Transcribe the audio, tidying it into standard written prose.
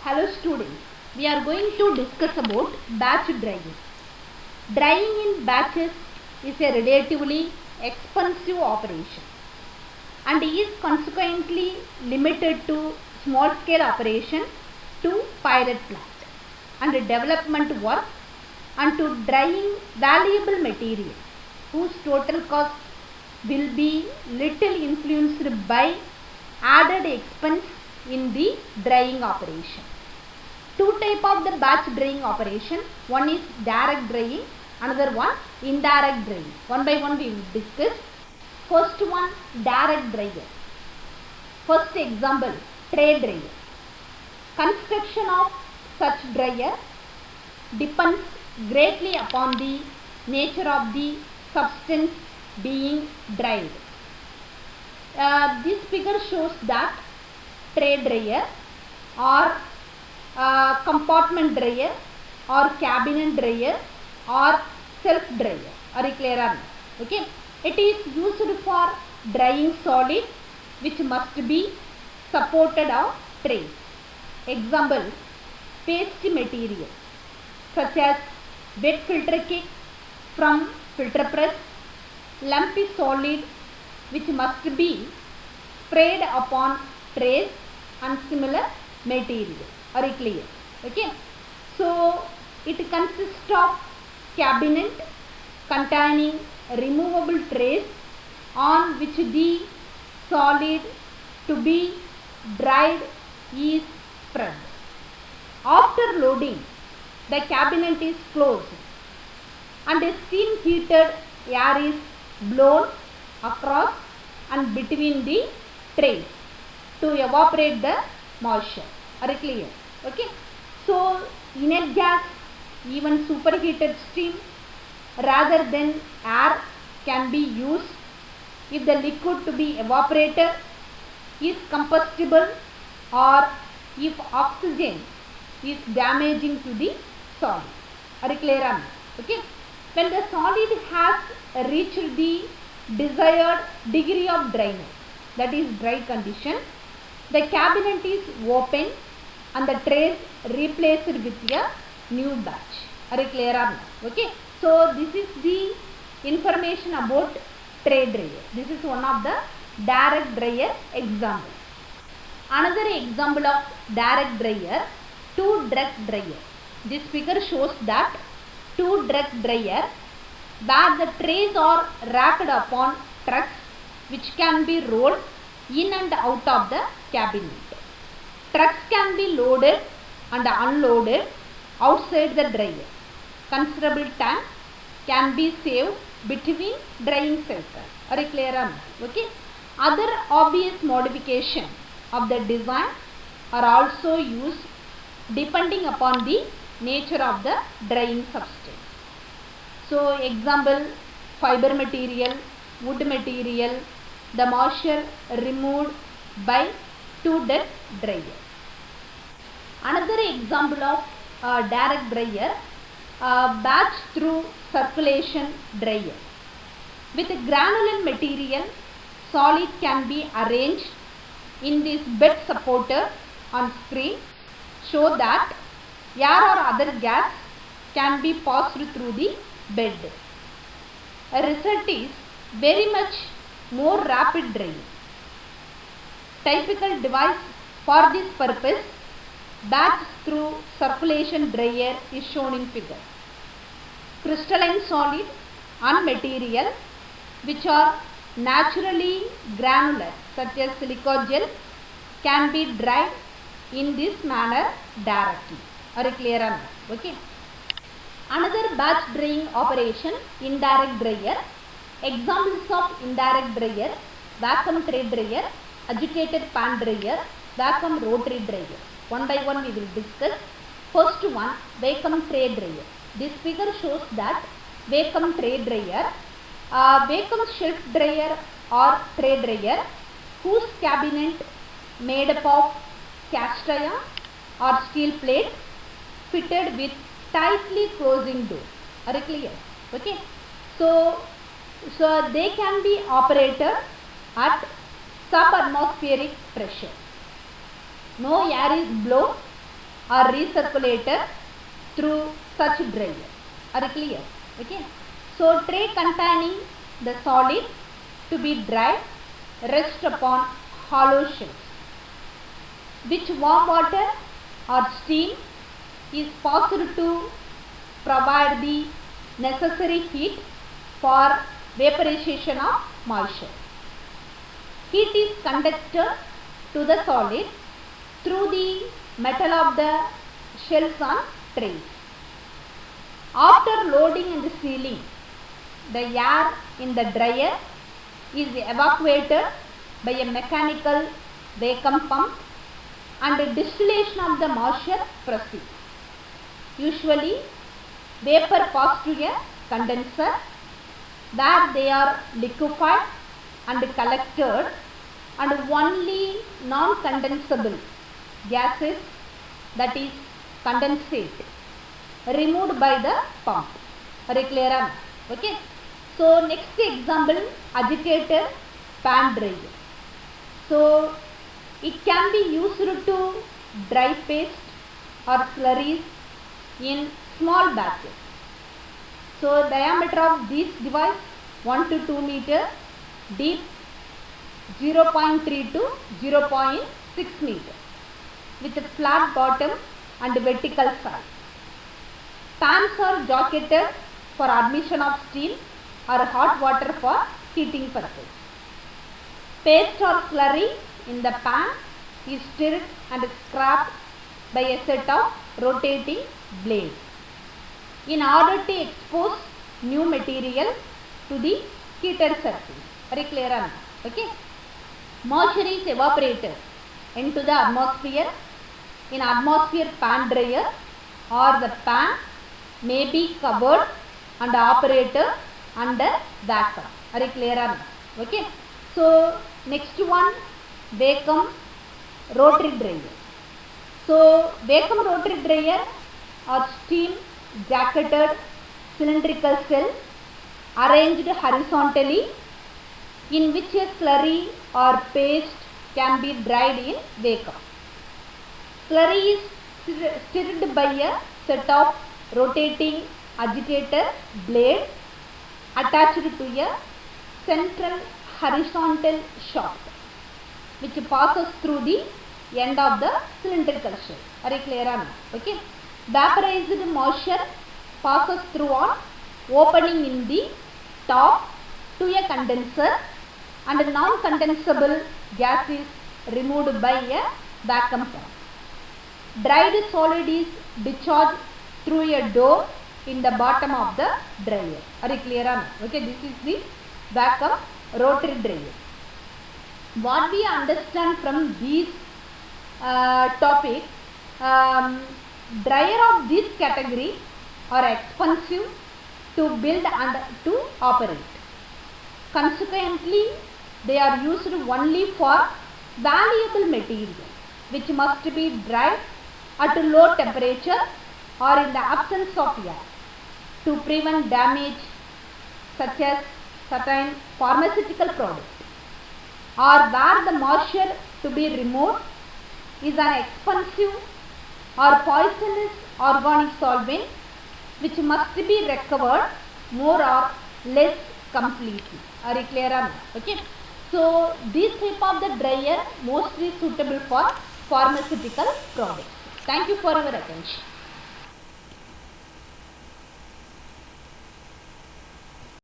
Hello students, we are going to discuss about batch drying. Drying in batches is a relatively expensive operation and is consequently limited to small scale operation, to pilot plant and development work, and to drying valuable material whose total cost will be little influenced by added expense in the drying operation. Two type of the batch drying operation. One is direct drying, another one indirect drying. One by one we will discuss. First one, direct dryer. First example, tray dryer. Construction of such dryer depends greatly upon the nature of the substance being dried. This figure shows that tray dryer or compartment dryer or cabinet dryer or self dryer. Are you clear on? Okay. It is used for drying solid which must be supported on trays. Example, paste material such as wet filter cake from filter press, lumpy solid which must be sprayed upon trays and similar material. Are you clear? Okay. So it consists of cabinet containing removable trays on which the solid to be dried is spread. After loading, the cabinet is closed and a steam heated air is blown across and between the trays to evaporate the moisture. Are you clear? Okay. So inert gas, even superheated steam rather than air can be used if the liquid to be evaporated is combustible or if oxygen is damaging to the solid. Are you clear on? Okay. When the solid has reached the desired degree of dryness, that is dry condition, the cabinet is opened and the trays replaced with a new batch. Are you clear on? Okay. So this is the information about tray dryer. This is one of the direct dryer example. Another example of direct dryer, two direct dryer. This figure shows that two direct dryer where the trays are racked upon trucks which can be rolled in and out of the cabinet. Trucks can be loaded and unloaded outside the dryer. Considerable time can be saved between drying cycles. Are you clear on? Okay. Other obvious modification of the design are also used depending upon the nature of the drying substance. So example, fiber material, wood material, the moisture removed by two direct dryer. Another example of direct dryer, batch through circulation dryer. With granular material, solid can be arranged in this bed supporter on screen, show that air or other gas can be passed through the bed. A result is very much more rapid drying. Typical device for this purpose, batch through circulation dryer, is shown in figure. Crystalline solid and material which are naturally granular such as silica gel can be dried in this manner directly. Are you clear on that? Okay. Another batch drying operation, indirect dryer. Examples of indirect dryer, vacuum tray dryer, agitated pan dryer, vacuum rotary dryer. One by one we will discuss. First one, vacuum tray dryer. This figure shows that vacuum tray dryer, vacuum shelf dryer or tray dryer whose cabinet made up of cast iron or steel plate fitted with tightly closing door. Are you clear? Okay. So they can be operated at subatmospheric pressure. No air is blown are recirculated through such dryer. Are you clear? Okay. So tray containing the solid to be dried rest upon hollow shelves, which warm water or steam is passed to provide the necessary heat for vaporization of moisture. Heat is conducted to the solid through the metal of the shells on trays. After loading and sealing, the air in the dryer is evacuated by a mechanical vacuum pump and distillation of the moisture proceeds. Usually, vapor passed to a condenser where they are liquefied and collected, and only non-condensable gases, that is condensate, removed by the pump. Are you clear? Okay. So next example, agitator pan dryer. So it can be used to dry paste or slurries in small batches. So diameter of this device 1 to 2 meter, deep 0.3 to 0.6 meter, with a flat bottom and vertical side. Pans are jacketed for admission of steam or hot water for heating purpose. Paste or slurry in the pan is stirred and scraped by a set of rotating blades in order to expose new material to the heated surface. Very clear? Okay. Moisture is evaporated into the atmosphere in atmosphere pan dryer, or the pan may be covered and operated under vacuum. Are you clear? Okay. So next one, vacuum rotary dryer. So vacuum rotary dryer or steam jacketed cylindrical cell arranged horizontally, in which a slurry or paste can be dried in vacuum. Slurry is stirred by a set of rotating agitator blades attached to a central horizontal shaft, which passes through the end of the cylindrical shell. Are you clear? Okay. Vaporized moisture passes through an opening in the top to a condenser, and non-condensable gas is removed by a vacuum pump. Dried solid is discharged through a door in the bottom of the dryer. Are you clear? Okay, this is the vacuum rotary dryer. What we understand from these topic, dryer of this category are expensive to build and to operate. Consequently, they are used only for valuable material, which must be dried at low temperature or in the absence of air to prevent damage, such as certain pharmaceutical products, or where the moisture to be removed is an expensive or poisonous organic solvent, which must be recovered more or less completely. Are you clear? Okay. So this type of the dryer mostly suitable for pharmaceutical products. Thank you for your attention.